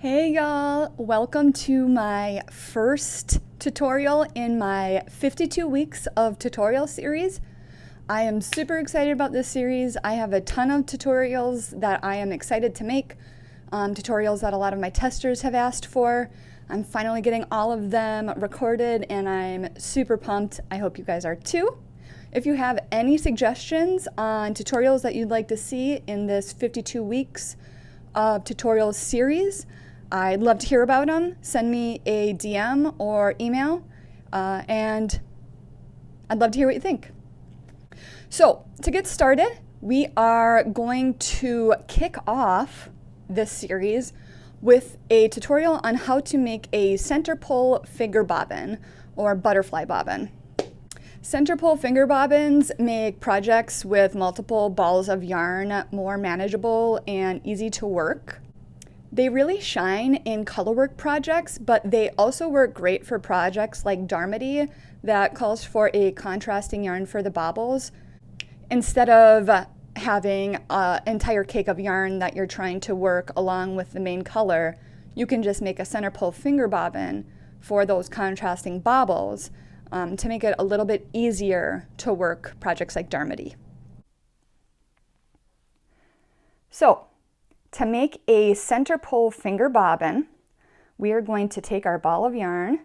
Hey y'all, welcome to my first tutorial in my 52 weeks of tutorial series. I am super excited about this series. I have a ton of tutorials that I am excited to make, tutorials that a lot of my testers have asked for. I'm finally getting all of them recorded and I'm super pumped. I hope you guys are too. If you have any suggestions on tutorials that you'd like to see in this 52 weeks of tutorials series, I'd love to hear about them. Send me a DM or email, and I'd love to hear what you think. So to get started, we are going to kick off this series with a tutorial on how to make a center pole finger bobbin or butterfly bobbin. Center pole finger bobbins make projects with multiple balls of yarn more manageable and easy to work. They really shine in colorwork projects, but they also work great for projects like Darmody that calls for a contrasting yarn for the bobbles. Instead of having an entire cake of yarn that you're trying to work along with the main color, you can just make a center pole finger bobbin for those contrasting bobbles to make it a little bit easier to work projects like Darmody. So, to make a center pole finger bobbin, we are going to take our ball of yarn.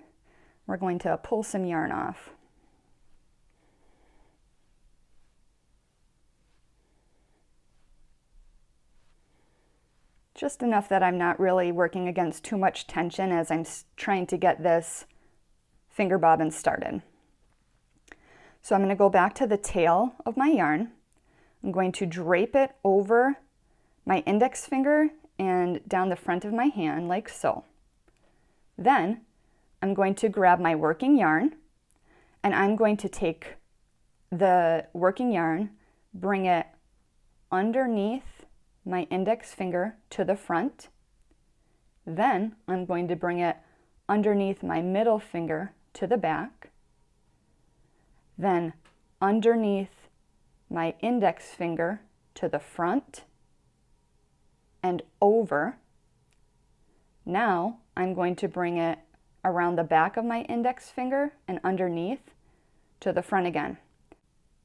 We're going to pull some yarn off. Just enough that I'm not really working against too much tension as I'm trying to get this finger bobbin started. So I'm going to go back to the tail of my yarn. I'm going to drape it over my index finger and down the front of my hand like so. Then I'm going to grab my working yarn and I'm going to take the working yarn, bring it underneath my index finger to the front. Then I'm going to bring it underneath my middle finger to the back. Then underneath my index finger to the front and over. Now I'm going to bring it around the back of my index finger and underneath to the front again.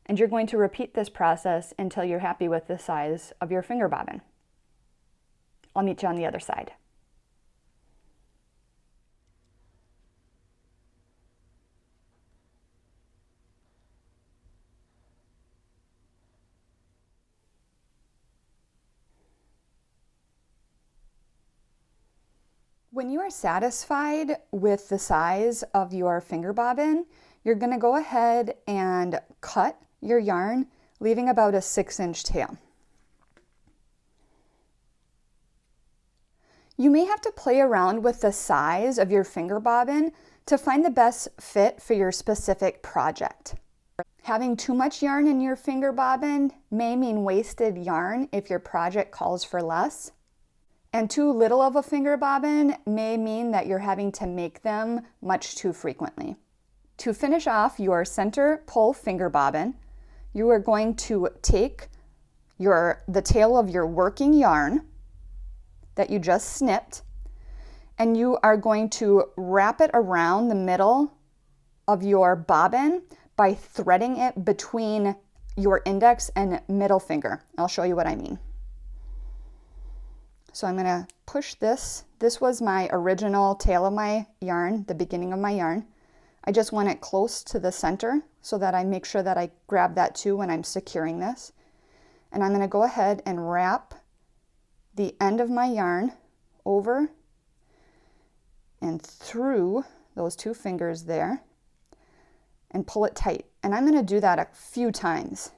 And you're going to repeat this process until you're happy with the size of your finger bobbin. I'll meet you on the other side. When you are satisfied with the size of your finger bobbin, you're going to go ahead and cut your yarn, leaving about a 6-inch tail. You may have to play around with the size of your finger bobbin to find the best fit for your specific project. Having too much yarn in your finger bobbin may mean wasted yarn if your project calls for less. And too little of a finger bobbin may mean that you're having to make them much too frequently. To finish off your center pole finger bobbin, you are going to take the tail of your working yarn that you just snipped, and you are going to wrap it around the middle of your bobbin by threading it between your index and middle finger. I'll show you what I mean. So I'm going to push this. This was my original tail of my yarn, the beginning of my yarn. I just want it close to the center so that I make sure that I grab that too when I'm securing this. And I'm going to go ahead and wrap the end of my yarn over and through those two fingers there and pull it tight. And I'm going to do that a few times.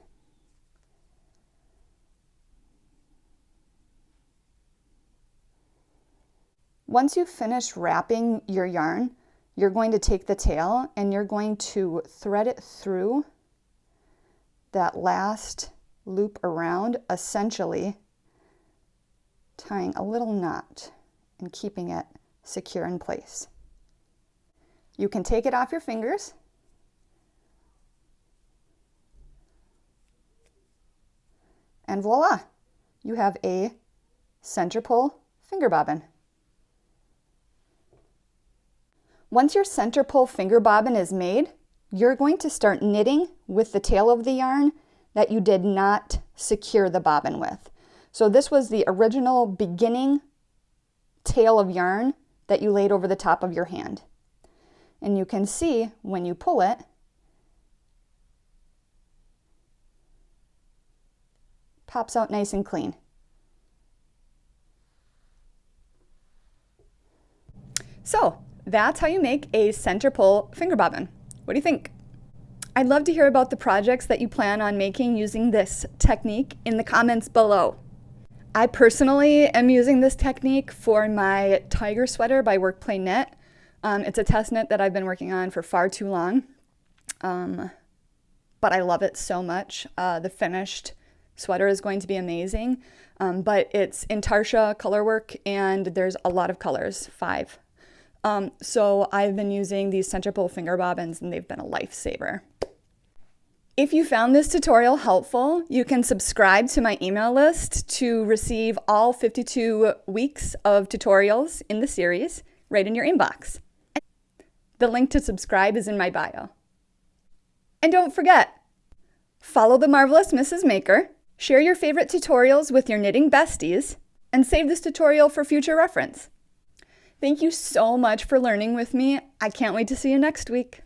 Once you've finished wrapping your yarn, you're going to take the tail and you're going to thread it through that last loop around, essentially tying a little knot and keeping it secure in place. You can take it off your fingers and voila, you have a center pole finger bobbin. Once your center pull finger bobbin is made, you're going to start knitting with the tail of the yarn that you did not secure the bobbin with. So this was the original beginning tail of yarn that you laid over the top of your hand. And you can see when you pull it, pops out nice and clean. So that's how you make a center pull finger bobbin. What do you think? I'd love to hear about the projects that you plan on making using this technique in the comments below. I personally am using this technique for my tiger sweater by Work Play Knit. It's a test knit that I've been working on for far too long, but I love it so much. The finished sweater is going to be amazing, but it's Intarsha colorwork and there's a lot of colors, 5. So I've been using these center pull finger bobbins and they've been a lifesaver. If you found this tutorial helpful, you can subscribe to my email list to receive all 52 weeks of tutorials in the series right in your inbox. The link to subscribe is in my bio. And don't forget, follow the Marvelous Mrs. Maker, share your favorite tutorials with your knitting besties, and save this tutorial for future reference. Thank you so much for learning with me. I can't wait to see you next week.